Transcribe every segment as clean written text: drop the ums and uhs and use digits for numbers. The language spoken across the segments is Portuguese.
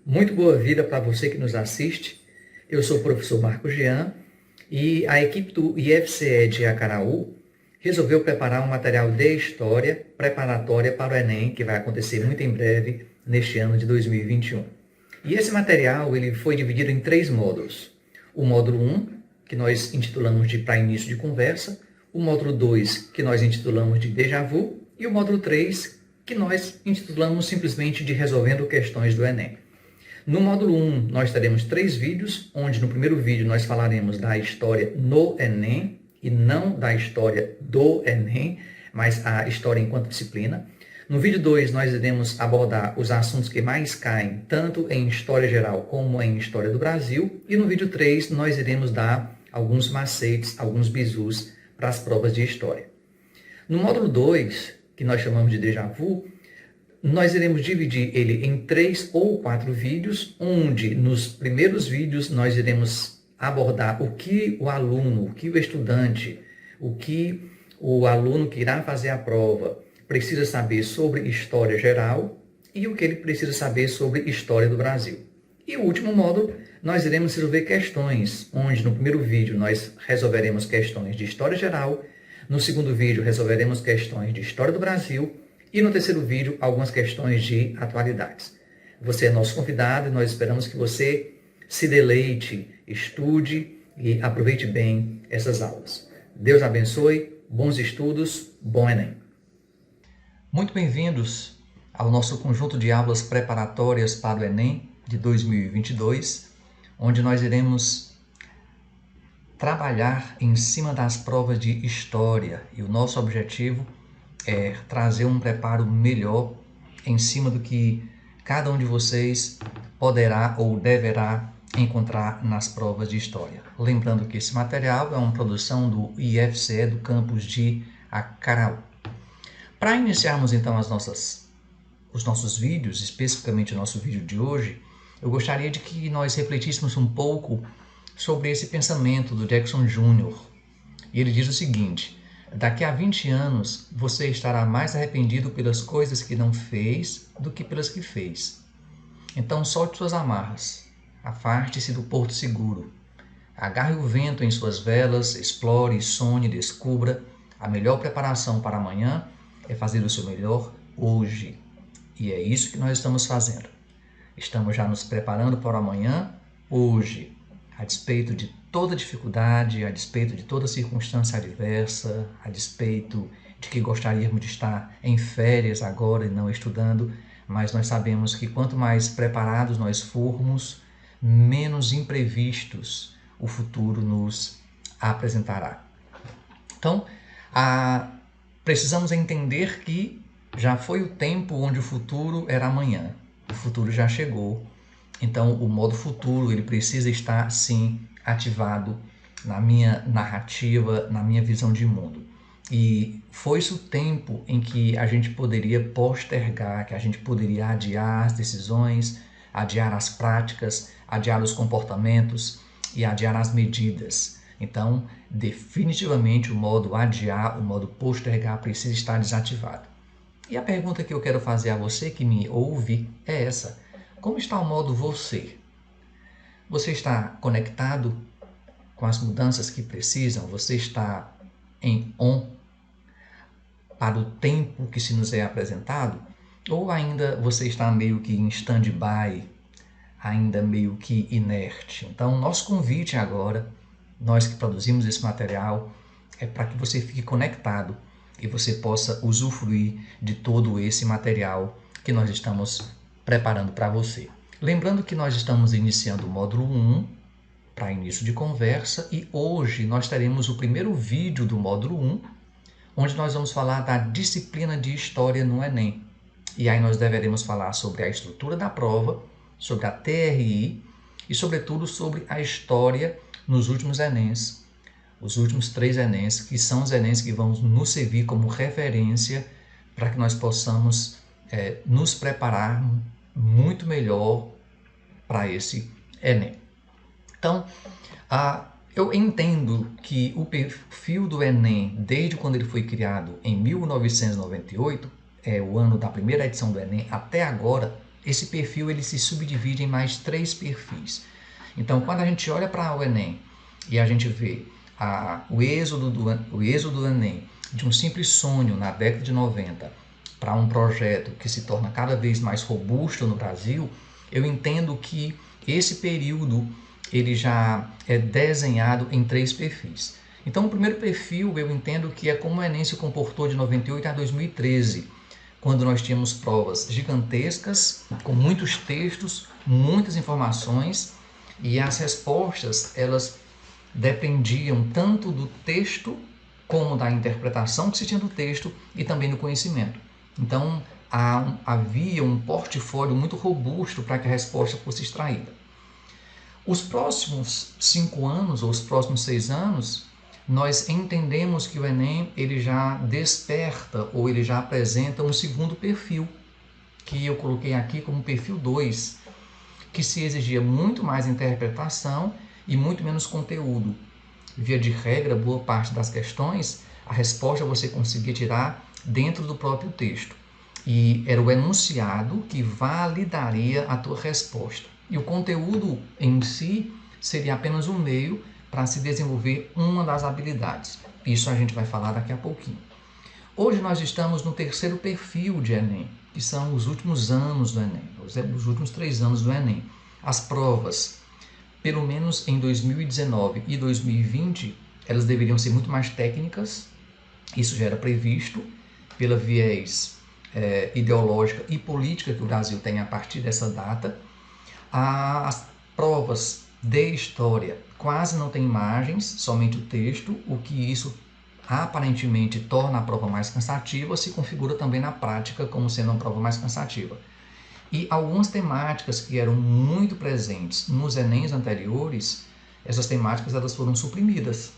Muito boa vida para você que nos assiste. Eu sou o professor Marco Jean e a equipe do IFCE de Acaraú resolveu preparar um material de história preparatória para o Enem, que vai acontecer muito em breve, neste ano de 2021. E esse material ele foi dividido em 3 módulos. O módulo 1, que nós intitulamos de Para Início de Conversa, o módulo 2, que nós intitulamos de Déjà Vu, e o módulo 3, que nós intitulamos simplesmente de Resolvendo Questões do Enem. No módulo 1, nós teremos 3 vídeos, onde no primeiro vídeo nós falaremos da história no Enem, e não da história do Enem, mas a história enquanto disciplina. No vídeo 2, nós iremos abordar os assuntos que mais caem, tanto em história geral como em história do Brasil. E no vídeo 3, nós iremos dar alguns macetes, alguns bizus para as provas de história. No módulo 2, que nós chamamos de Déjà Vu, nós iremos dividir ele em 3 ou 4 vídeos, onde nos primeiros vídeos nós iremos abordar o que o aluno, o que o estudante, o que o aluno que irá fazer a prova precisa saber sobre história geral e o que ele precisa saber sobre história do Brasil. E o último módulo, nós iremos resolver questões, onde no primeiro vídeo nós resolveremos questões de história geral, no segundo vídeo resolveremos questões de história do Brasil, e no terceiro vídeo, algumas questões de atualidades. Você é nosso convidado e nós esperamos que você se deleite, estude e aproveite bem essas aulas. Deus abençoe, bons estudos, bom Enem. Muito bem-vindos ao nosso conjunto de aulas preparatórias para o Enem de 2022, onde nós iremos trabalhar em cima das provas de história e o nosso objetivo é trazer um preparo melhor em cima do que cada um de vocês poderá ou deverá encontrar nas provas de história. Lembrando que esse material é uma produção do IFCE do campus de Acaraú. Para iniciarmos então os nossos vídeos, especificamente o nosso vídeo de hoje, eu gostaria de que nós refletíssemos um pouco sobre esse pensamento do Jackson Jr. E ele diz o seguinte: daqui a 20 anos, você estará mais arrependido pelas coisas que não fez do que pelas que fez. Então solte suas amarras, afaste-se do porto seguro, agarre o vento em suas velas, explore, sonhe, descubra. A melhor preparação para amanhã é fazer o seu melhor hoje. E é isso que nós estamos fazendo. Estamos já nos preparando para o amanhã, hoje, a despeito de toda dificuldade, a despeito de toda circunstância adversa, a despeito de que gostaríamos de estar em férias agora e não estudando, mas nós sabemos que quanto mais preparados nós formos, menos imprevistos o futuro nos apresentará. Então, precisamos entender que já foi o tempo onde o futuro era amanhã. O futuro já chegou. Então, o modo futuro ele precisa estar, sim, ativado na minha narrativa, na minha visão de mundo. E foi-se o tempo em que a gente poderia postergar, que a gente poderia adiar as decisões, adiar as práticas, adiar os comportamentos e adiar as medidas. Então, definitivamente o modo adiar, o modo postergar precisa estar desativado. E a pergunta que eu quero fazer a você que me ouve é essa: como está o modo você? Você está conectado com as mudanças que precisam? Você está em on para o tempo que se nos é apresentado? Ou ainda você está meio que em stand-by, ainda meio que inerte? Então, nosso convite agora, nós que produzimos esse material, é para que você fique conectado e você possa usufruir de todo esse material que nós estamos preparando para você. Lembrando que nós estamos iniciando o módulo 1 para início de conversa e hoje nós teremos o primeiro vídeo do módulo 1, onde nós vamos falar da disciplina de História no Enem. E aí nós deveremos falar sobre a estrutura da prova, sobre a TRI e, sobretudo, sobre a história nos últimos Enems, os últimos 3 Enems, que são os Enems que vão nos servir como referência para que nós possamos nos preparar muito melhor para esse Enem. Então, eu entendo que o perfil do Enem, desde quando ele foi criado em 1998, o ano da primeira edição do Enem, até agora, esse perfil ele se subdivide em mais 3 perfis. Então, quando a gente olha para o Enem e a gente vê o êxodo do Enem de um simples sonho na década de 90 para um projeto que se torna cada vez mais robusto no Brasil, eu entendo que esse período ele já é desenhado em 3 perfis. Então, o primeiro perfil eu entendo que é como o Enem se comportou de 98 a 2013, quando nós tínhamos provas gigantescas, com muitos textos, muitas informações, e as respostas elas dependiam tanto do texto como da interpretação que se tinha do texto e também do conhecimento. Então, havia um portfólio muito robusto para que a resposta fosse extraída. Os próximos 5 anos, ou os próximos 6 anos, nós entendemos que o Enem ele já desperta, ou ele já apresenta um segundo perfil, que eu coloquei aqui como perfil 2, que se exigia muito mais interpretação e muito menos conteúdo. Via de regra, boa parte das questões, a resposta você conseguia tirar dentro do próprio texto. E era o enunciado que validaria a tua resposta. E o conteúdo em si seria apenas um meio para se desenvolver uma das habilidades. Isso a gente vai falar daqui a pouquinho. Hoje nós estamos no terceiro perfil de Enem, que são os últimos anos do Enem, os últimos 3 anos do Enem. As provas, pelo menos em 2019 e 2020, elas deveriam ser muito mais técnicas. Isso já era previsto pela viés ideológica e política que o Brasil tem a partir dessa data. As provas de história quase não tem imagens, somente o texto, o que isso aparentemente torna a prova mais cansativa, se configura também na prática como sendo uma prova mais cansativa. E algumas temáticas que eram muito presentes nos Enems anteriores, essas temáticas elas foram suprimidas.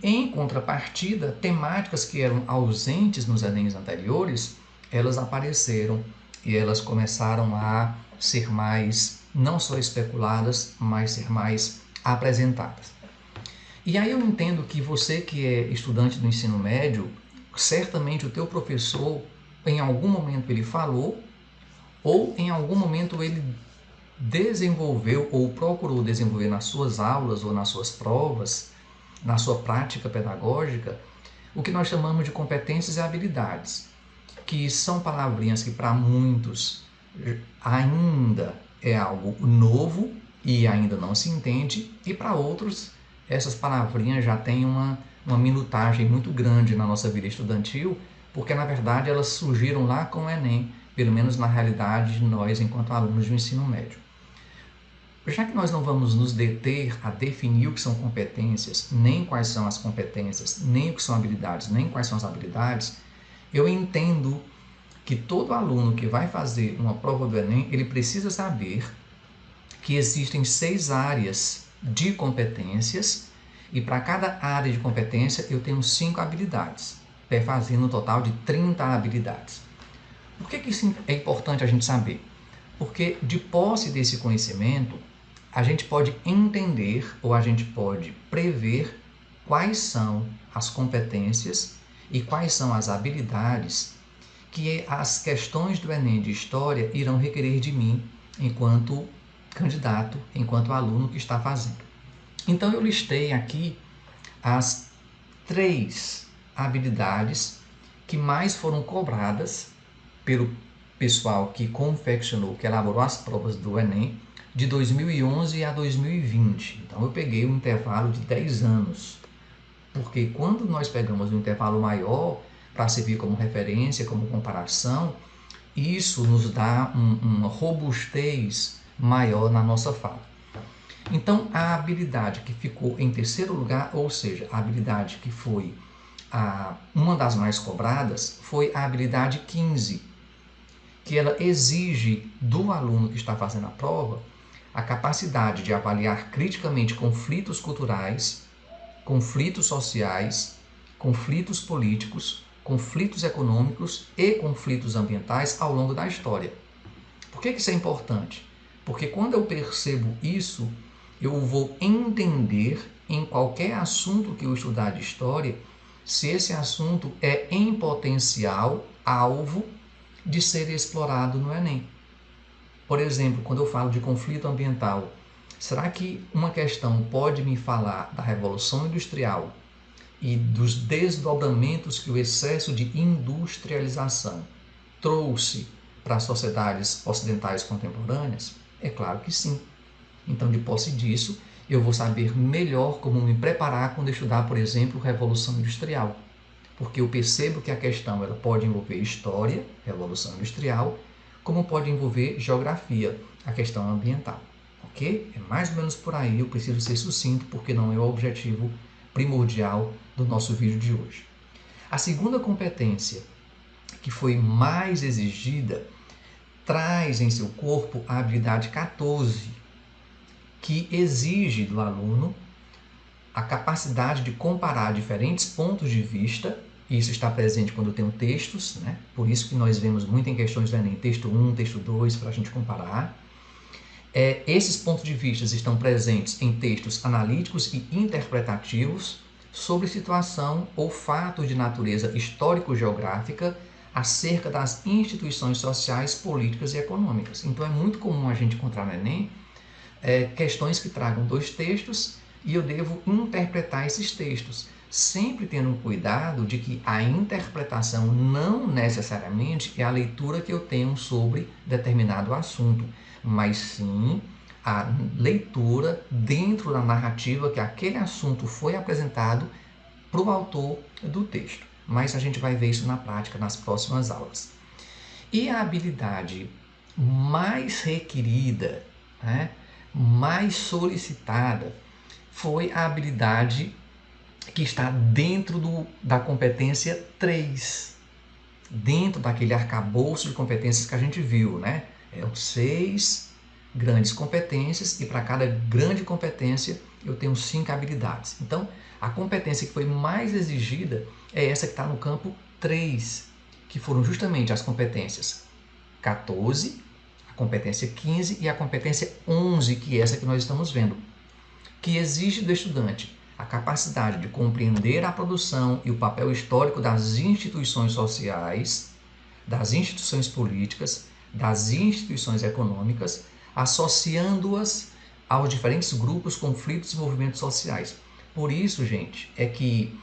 Em contrapartida, temáticas que eram ausentes nos Enems anteriores, elas apareceram e elas começaram a ser mais, não só especuladas, mas ser mais apresentadas. E aí eu entendo que você que é estudante do ensino médio, certamente o teu professor, em algum momento ele falou, ou em algum momento ele desenvolveu ou procurou desenvolver nas suas aulas ou nas suas provas, na sua prática pedagógica, o que nós chamamos de competências e habilidades, que são palavrinhas que para muitos ainda é algo novo e ainda não se entende, e para outros essas palavrinhas já têm uma minutagem muito grande na nossa vida estudantil, porque na verdade elas surgiram lá com o Enem, pelo menos na realidade de nós enquanto alunos do ensino médio. Já que nós não vamos nos deter a definir o que são competências, nem quais são as competências, nem o que são habilidades, nem quais são as habilidades, eu entendo que todo aluno que vai fazer uma prova do Enem, ele precisa saber que existem 6 áreas de competências e para cada área de competência eu tenho 5 habilidades, fazendo um total de 30 habilidades. Por que isso é importante a gente saber? Porque de posse desse conhecimento, a gente pode entender ou a gente pode prever quais são as competências e quais são as habilidades que as questões do Enem de História irão requerer de mim enquanto candidato, enquanto aluno que está fazendo. Então eu listei aqui as 3 habilidades que mais foram cobradas pelo pessoal que confeccionou, que elaborou as provas do Enem de 2011 a 2020. Então eu peguei um intervalo de 10 anos, porque quando nós pegamos um intervalo maior para servir como referência, como comparação, isso nos dá uma robustez maior na nossa fala. Então a habilidade que ficou em terceiro lugar, ou seja, a habilidade que foi uma das mais cobradas, foi a habilidade 15, que ela exige do aluno que está fazendo a prova a capacidade de avaliar criticamente conflitos culturais, conflitos sociais, conflitos políticos, conflitos econômicos e conflitos ambientais ao longo da história. Por que isso é importante? Porque quando eu percebo isso, eu vou entender em qualquer assunto que eu estudar de história, se esse assunto é em potencial alvo de ser explorado no Enem. Por exemplo, quando eu falo de conflito ambiental, será que uma questão pode me falar da Revolução Industrial e dos desdobramentos que o excesso de industrialização trouxe para as sociedades ocidentais contemporâneas? É claro que sim. Então, de posse disso, eu vou saber melhor como me preparar quando estudar, por exemplo, Revolução Industrial. Porque eu percebo que a questão ela pode envolver história, Revolução Industrial, como pode envolver geografia, a questão ambiental. Ok? É mais ou menos por aí, eu preciso ser sucinto porque não é o objetivo primordial do nosso vídeo de hoje. A segunda competência, que foi mais exigida, traz em seu corpo a habilidade 14, que exige do aluno a capacidade de comparar diferentes pontos de vista. Isso está presente quando eu tenho textos, né? Por isso que nós vemos muito em questões do Enem, texto 1, texto 2, para a gente comparar. Esses pontos de vista estão presentes em textos analíticos e interpretativos sobre situação ou fatos de natureza histórico-geográfica acerca das instituições sociais, políticas e econômicas. Então é muito comum a gente encontrar no Enem questões que tragam dois textos e eu devo interpretar esses textos, sempre tendo cuidado de que a interpretação não necessariamente é a leitura que eu tenho sobre determinado assunto, mas sim a leitura dentro da narrativa que aquele assunto foi apresentado para o autor do texto. Mas a gente vai ver isso na prática nas próximas aulas. E a habilidade mais requerida, né, mais solicitada, foi a habilidade que está dentro da competência 3, dentro daquele arcabouço de competências que a gente viu, né? São 6 grandes competências e para cada grande competência eu tenho 5 habilidades. Então, a competência que foi mais exigida é essa que está no campo 3, que foram justamente as competências 14, a competência 15 e a competência 11, que é essa que nós estamos vendo, que exige do estudante a capacidade de compreender a produção e o papel histórico das instituições sociais, das instituições políticas, das instituições econômicas, associando-as aos diferentes grupos, conflitos e movimentos sociais. Por isso, gente, é que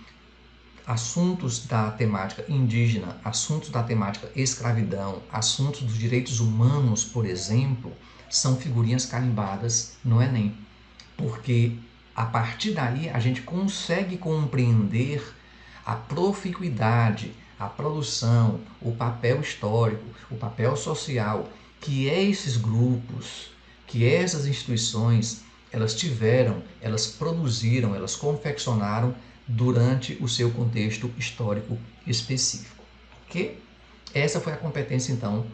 assuntos da temática indígena, assuntos da temática escravidão, assuntos dos direitos humanos, por exemplo, são figurinhas carimbadas no Enem. Porque a partir daí a gente consegue compreender a proficuidade, a produção, o papel histórico, o papel social que esses grupos, que essas instituições, elas tiveram, elas produziram, elas confeccionaram durante o seu contexto histórico específico. Ok? Essa foi a competência, então,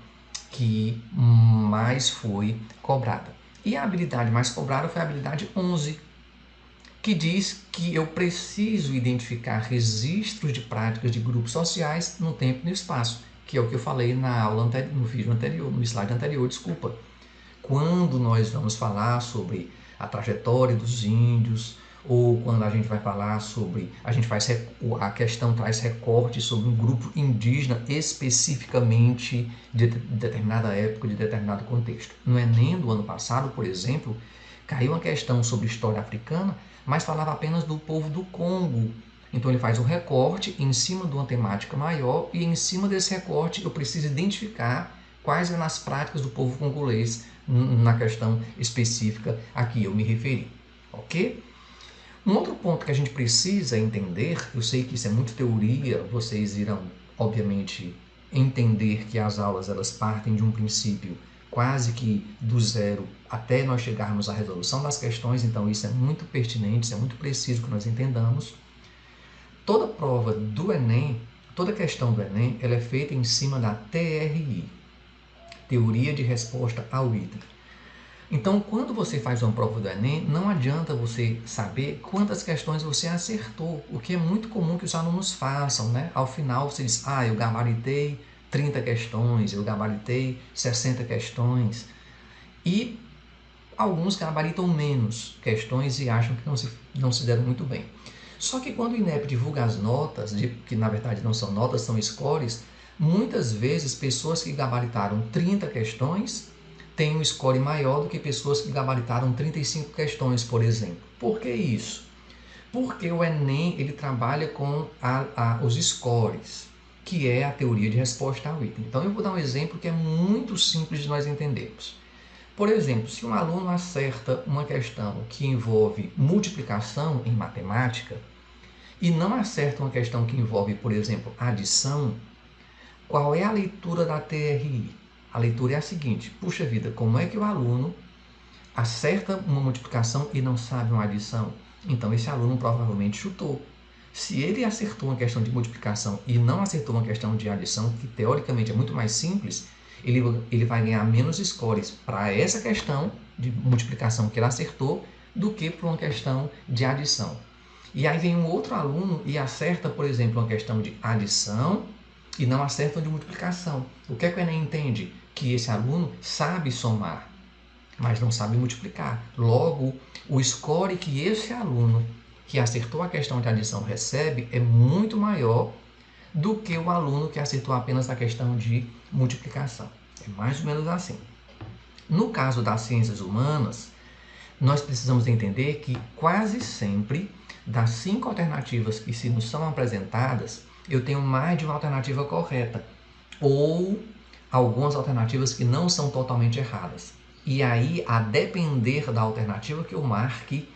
que mais foi cobrada. E a habilidade mais cobrada foi a habilidade 11, que diz que eu preciso identificar registros de práticas de grupos sociais no tempo e no espaço, que é o que eu falei na aula anterior, no vídeo anterior, no slide anterior, desculpa. Quando nós vamos falar sobre a trajetória dos índios, ou quando a gente vai falar sobre, a gente faz a questão traz recorte sobre um grupo indígena especificamente de determinada época, de determinado contexto. No Enem do ano passado, por exemplo, caiu uma questão sobre história africana, mas falava apenas do povo do Congo. Então ele faz um recorte em cima de uma temática maior e em cima desse recorte eu preciso identificar quais eram as práticas do povo congolês na questão específica a que eu me referi, ok? Um outro ponto que a gente precisa entender, eu sei que isso é muito teoria, vocês irão, obviamente, entender que as aulas elas partem de um princípio quase que do zero até nós chegarmos à resolução das questões, então isso é muito pertinente, isso é muito preciso que nós entendamos. Toda prova do Enem, toda questão do Enem, ela é feita em cima da TRI, Teoria de Resposta ao Item. Então, quando você faz uma prova do Enem, não adianta você saber quantas questões você acertou, o que é muito comum que os alunos façam, né? Ao final você diz, eu gabaritei 30 questões, eu gabaritei 60 questões. E alguns gabaritam menos questões e acham que não se deram muito bem. Só que quando o INEP divulga as notas, que na verdade não são notas, são scores, muitas vezes pessoas que gabaritaram 30 questões têm um score maior do que pessoas que gabaritaram 35 questões, por exemplo. Por que isso? Porque o Enem ele trabalha com os scores, que é a teoria de resposta ao item. Então eu vou dar um exemplo que é muito simples de nós entendermos. Por exemplo, se um aluno acerta uma questão que envolve multiplicação em matemática e não acerta uma questão que envolve, por exemplo, adição, qual é a leitura da TRI? A leitura é a seguinte: puxa vida, como é que o aluno acerta uma multiplicação e não sabe uma adição? Então esse aluno provavelmente chutou. Se ele acertou uma questão de multiplicação e não acertou uma questão de adição, que teoricamente é muito mais simples, ele vai ganhar menos scores para essa questão de multiplicação que ele acertou do que para uma questão de adição. E aí vem um outro aluno e acerta, por exemplo, uma questão de adição e não acerta uma de multiplicação. O que é que o Enem entende? Que esse aluno sabe somar, mas não sabe multiplicar. Logo, o score que esse aluno que acertou a questão de adição recebe é muito maior do que o aluno que acertou apenas a questão de multiplicação. É mais ou menos assim. No caso das ciências humanas, nós precisamos entender que quase sempre, das 5 alternativas que se nos são apresentadas, eu tenho mais de uma alternativa correta, ou algumas alternativas que não são totalmente erradas. E aí, a depender da alternativa que eu marque,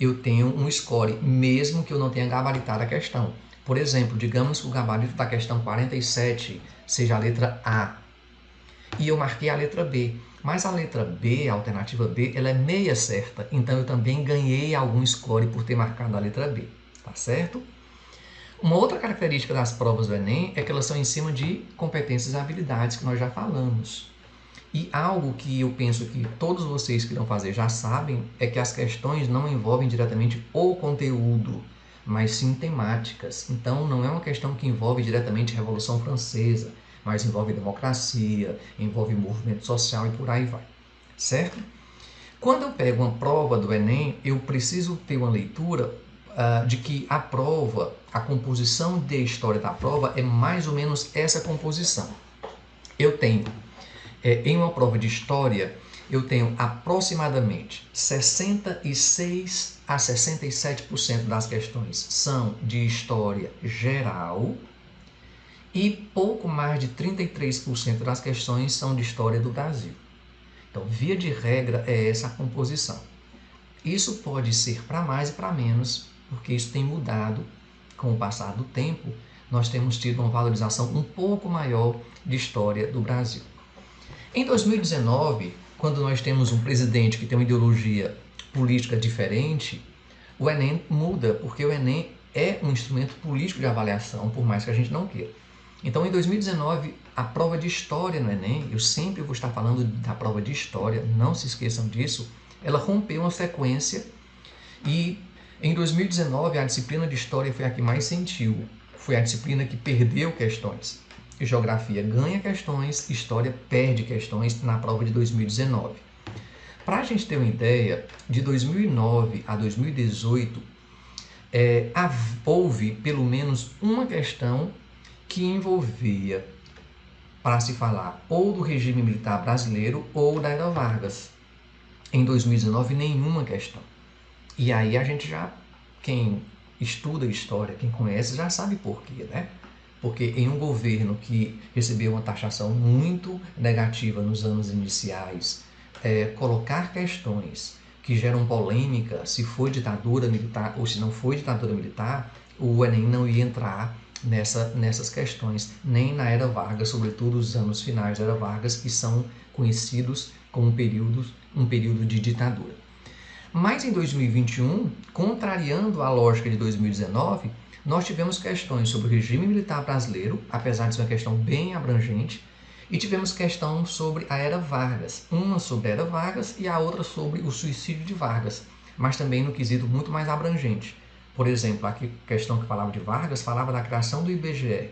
eu tenho um score, mesmo que eu não tenha gabaritado a questão. Por exemplo, digamos que o gabarito da questão 47 seja a letra A, e eu marquei a letra B. Mas a letra B, a alternativa B, ela é meia certa, então eu também ganhei algum score por ter marcado a letra B, tá certo? Uma outra característica das provas do Enem é que elas são em cima de competências e habilidades, que nós já falamos. E algo que eu penso que todos vocês que irão fazer já sabem é que as questões não envolvem diretamente o conteúdo, mas sim temáticas. Então não é uma questão que envolve diretamente a Revolução Francesa, mas envolve democracia, envolve movimento social e por aí vai, certo? Quando eu pego uma prova do Enem, eu preciso ter uma leitura de que a prova, a composição de história da prova é mais ou menos essa composição. Eu tenho, em uma prova de história, eu tenho aproximadamente 66 a 67% das questões são de história geral e pouco mais de 33% das questões são de história do Brasil. Então, via de regra, é essa a composição. Isso pode ser para mais e para menos, porque isso tem mudado com o passar do tempo. Nós temos tido uma valorização um pouco maior de história do Brasil. Em 2019, quando nós temos um presidente que tem uma ideologia política diferente, o Enem muda, porque o Enem é um instrumento político de avaliação, por mais que a gente não queira. Então, em 2019, a prova de história no Enem, eu sempre vou estar falando da prova de história, não se esqueçam disso, ela rompeu uma sequência e em 2019 a disciplina de história foi a que mais sentiu, foi a disciplina que perdeu questões. Geografia ganha questões, história perde questões na prova de 2019. Para a gente ter uma ideia, de 2009 a 2018, houve pelo menos uma questão que envolvia, para se falar, ou do regime militar brasileiro ou da Era Vargas. Em 2019, nenhuma questão. E aí a gente já, quem estuda história, quem conhece, já sabe por quê, né? Porque em um governo que recebeu uma taxação muito negativa nos anos iniciais, colocar questões que geram polêmica, se foi ditadura militar ou se não foi ditadura militar, o Enem não ia entrar nessas questões, nem na Era Vargas, sobretudo os anos finais da Era Vargas, que são conhecidos como um período de ditadura. Mas em 2021, contrariando a lógica de 2019, nós tivemos questões sobre o regime militar brasileiro, apesar de ser uma questão bem abrangente, e tivemos questão sobre a Era Vargas, uma sobre a Era Vargas e a outra sobre o suicídio de Vargas, mas também no quesito muito mais abrangente. Por exemplo, a questão que falava de Vargas falava da criação do IBGE,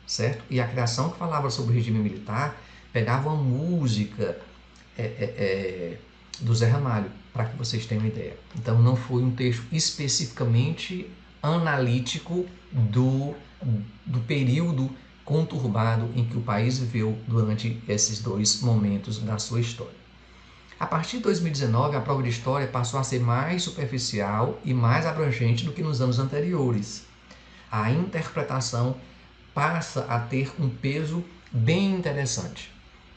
certo? E a criação que falava sobre o regime militar pegava uma música do Zé Ramalho, para que vocês tenham uma ideia. Então não foi um texto especificamente analítico do período conturbado em que o país viveu durante esses 2 momentos da sua história. A partir de 2019, a prova de História passou a ser mais superficial e mais abrangente do que nos anos anteriores. A interpretação passa a ter um peso bem interessante.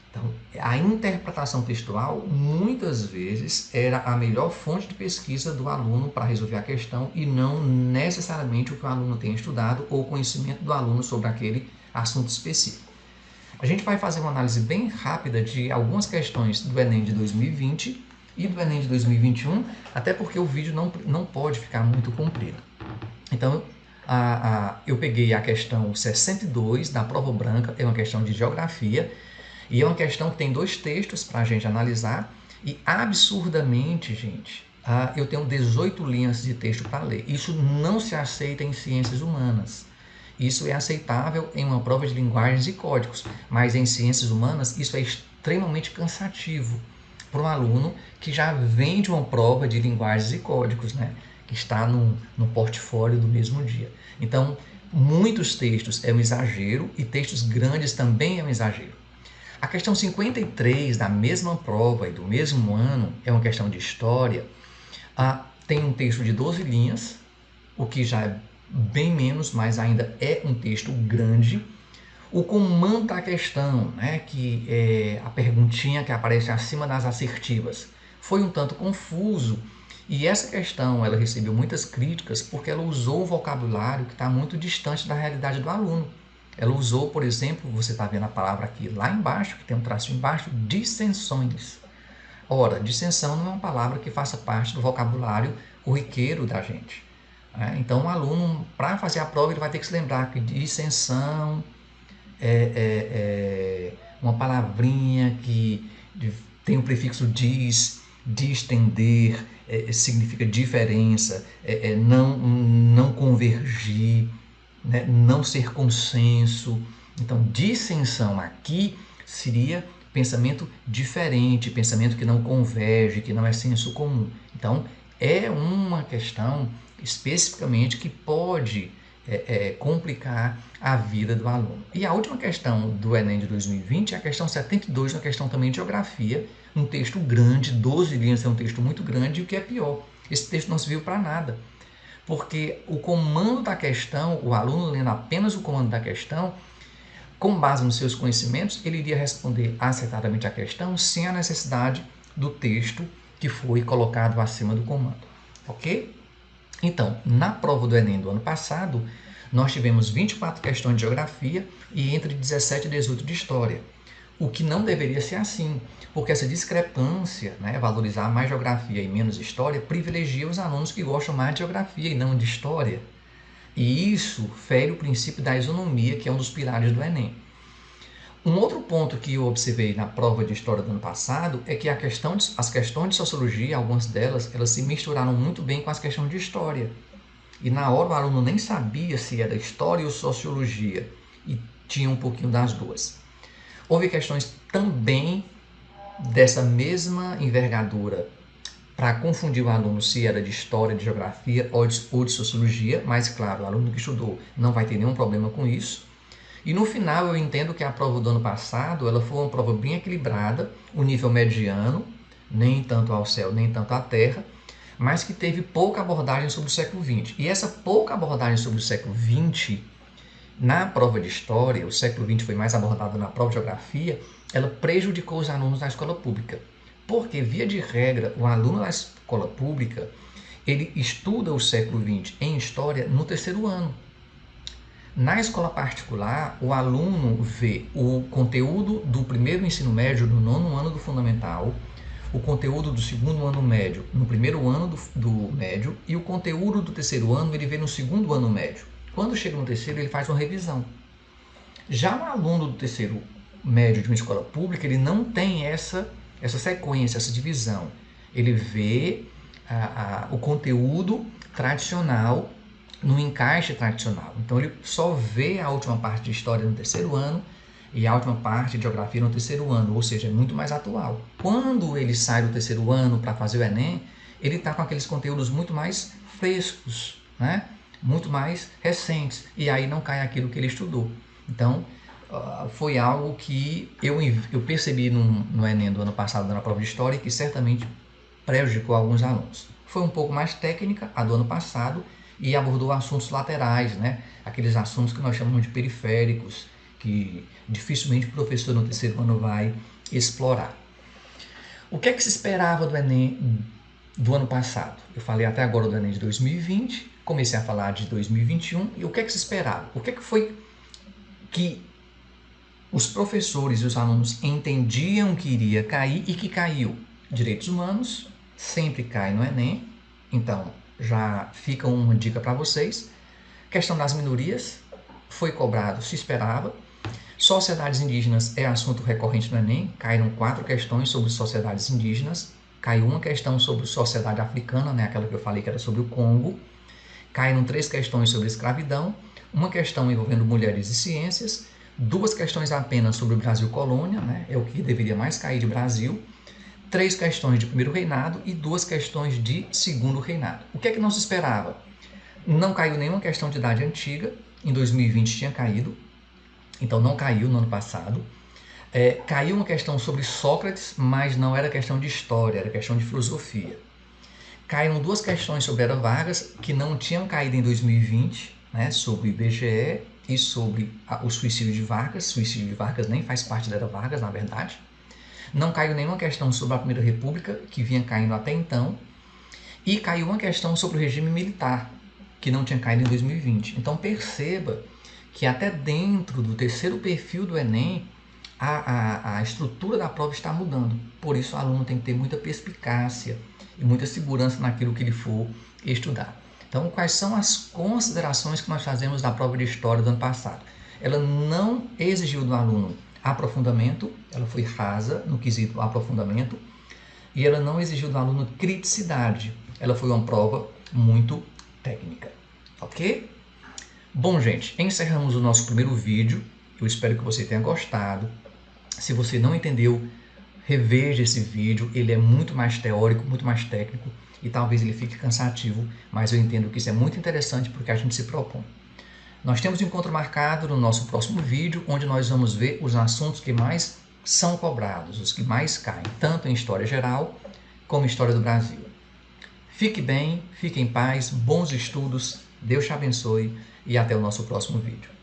Então, a interpretação textual, muitas vezes, era a melhor fonte de pesquisa do aluno para resolver a questão e não necessariamente o que o aluno tem estudado ou o conhecimento do aluno sobre aquele assunto específico. A gente vai fazer uma análise bem rápida de algumas questões do Enem de 2020 e do Enem de 2021, até porque o vídeo não pode ficar muito comprido. Então, eu peguei a questão 62 da prova branca, é uma questão de geografia, e é uma questão que tem 2 textos para a gente analisar, e absurdamente, gente, eu tenho 18 linhas de texto para ler. Isso não se aceita em ciências humanas. Isso é aceitável em uma prova de linguagens e códigos, mas em ciências humanas isso é extremamente cansativo para um aluno que já vem de uma prova de linguagens e códigos, né? Que está no portfólio do mesmo dia. Então, muitos textos é um exagero e textos grandes também é um exagero. A questão 53 da mesma prova e do mesmo ano é uma questão de história. Tem um texto de 12 linhas, o que já é bem menos, mas ainda é um texto grande. O comando da questão, né, que é a perguntinha que aparece acima das assertivas, foi um tanto confuso. E essa questão ela recebeu muitas críticas porque ela usou um vocabulário que está muito distante da realidade do aluno. Ela usou, por exemplo, você está vendo a palavra aqui lá embaixo, que tem um traço embaixo, dissensões. Ora, dissensão não é uma palavra que faça parte do vocabulário corriqueiro da gente. Então, o aluno, para fazer a prova, ele vai ter que se lembrar que dissensão é uma palavrinha que tem o prefixo distender, significa diferença, não convergir, né, não ser consenso. Então, dissensão aqui seria pensamento diferente, pensamento que não converge, que não é senso comum. Então, é uma questão especificamente que pode complicar a vida do aluno. E a última questão do Enem de 2020 é a questão 72, uma questão também de geografia, um texto grande, 12 linhas, é um texto muito grande, e o que é pior, esse texto não serviu para nada, porque o comando da questão, o aluno lendo apenas o comando da questão, com base nos seus conhecimentos, ele iria responder acertadamente a questão sem a necessidade do texto que foi colocado acima do comando, ok? Então, na prova do Enem do ano passado, nós tivemos 24 questões de geografia e entre 17 e 18 de história. O que não deveria ser assim, porque essa discrepância, né, valorizar mais geografia e menos história, privilegia os alunos que gostam mais de geografia e não de história. E isso fere o princípio da isonomia, que é um dos pilares do Enem. Um outro ponto que eu observei na prova de história do ano passado é que as questões de sociologia, algumas delas, elas se misturaram muito bem com as questões de história. E na hora o aluno nem sabia se era história ou sociologia, e tinha um pouquinho das duas. Houve questões também dessa mesma envergadura para confundir o aluno se era de história, de geografia ou de sociologia, mas claro, o aluno que estudou não vai ter nenhum problema com isso. E no final eu entendo que a prova do ano passado ela foi uma prova bem equilibrada, o nível mediano, nem tanto ao céu, nem tanto à terra, mas que teve pouca abordagem sobre o século XX. E essa pouca abordagem sobre o século XX, na prova de história, o século XX foi mais abordado na prova de geografia, ela prejudicou os alunos da escola pública. Porque, via de regra, o aluno da escola pública, ele estuda o século XX em história no 3º ano. Na escola particular, o aluno vê o conteúdo do primeiro ensino médio no 9º ano do fundamental, o conteúdo do 2º ano médio no 1º ano do médio e o conteúdo do 3º ano ele vê no 2º ano médio. Quando chega no 3º, ele faz uma revisão. Já o aluno do 3º médio de uma escola pública, ele não tem essa sequência, essa divisão. Ele vê o conteúdo tradicional no encaixe tradicional. Então ele só vê a última parte de história no 3º ano e a última parte de geografia no 3º ano, ou seja, é muito mais atual. Quando ele sai do 3º ano para fazer o Enem, ele está com aqueles conteúdos muito mais frescos, né? Muito mais recentes, e aí não cai aquilo que ele estudou. Então, foi algo que eu percebi no Enem do ano passado, na prova de História, e que certamente prejudicou alguns alunos. Foi um pouco mais técnica, a do ano passado, e abordou assuntos laterais, né? Aqueles assuntos que nós chamamos de periféricos, que dificilmente o professor no terceiro ano vai explorar. O que é que se esperava do Enem do ano passado? Eu falei até agora do Enem de 2020, comecei a falar de 2021, e o que é que se esperava? O que é que foi que os professores e os alunos entendiam que iria cair e que caiu? Direitos humanos, sempre cai no Enem, então já fica uma dica para vocês. Questão das minorias, foi cobrado, se esperava. Sociedades indígenas é assunto recorrente no Enem, caíram 4 questões sobre sociedades indígenas, caiu uma questão sobre sociedade africana, né, aquela que eu falei que era sobre o Congo, caíram 3 questões sobre escravidão, uma questão envolvendo mulheres e ciências, 2 questões apenas sobre o Brasil colônia, né, é o que deveria mais cair de Brasil, 3 questões de primeiro reinado e 2 questões de segundo reinado. O que é que não se esperava? Não caiu nenhuma questão de idade antiga, em 2020 tinha caído, então não caiu no ano passado. Caiu uma questão sobre Sócrates, mas não era questão de história, era questão de filosofia. Caíram 2 questões sobre Era Vargas, que não tinham caído em 2020, né, sobre o IBGE e sobre o suicídio de Vargas. O suicídio de Vargas nem faz parte da Era Vargas, na verdade. Não caiu nenhuma questão sobre a Primeira República, que vinha caindo até então. E caiu uma questão sobre o regime militar, que não tinha caído em 2020. Então perceba que até dentro do terceiro perfil do Enem, a estrutura da prova está mudando. Por isso o aluno tem que ter muita perspicácia e muita segurança naquilo que ele for estudar. Então, quais são as considerações que nós fazemos da prova de História do ano passado? Ela não exigiu do aluno aprofundamento, ela foi rasa no quesito aprofundamento, e ela não exigiu do aluno criticidade. Ela foi uma prova muito técnica, ok? Bom, gente, encerramos o nosso primeiro vídeo. Eu espero que você tenha gostado. Se você não entendeu, reveja esse vídeo. Ele é muito mais teórico, muito mais técnico e talvez ele fique cansativo, mas eu entendo que isso é muito interessante porque a gente se propõe. Nós temos um encontro marcado no nosso próximo vídeo, onde nós vamos ver os assuntos que mais são cobrados, os que mais caem, tanto em História Geral como em História do Brasil. Fique bem, fique em paz, bons estudos, Deus te abençoe e até o nosso próximo vídeo.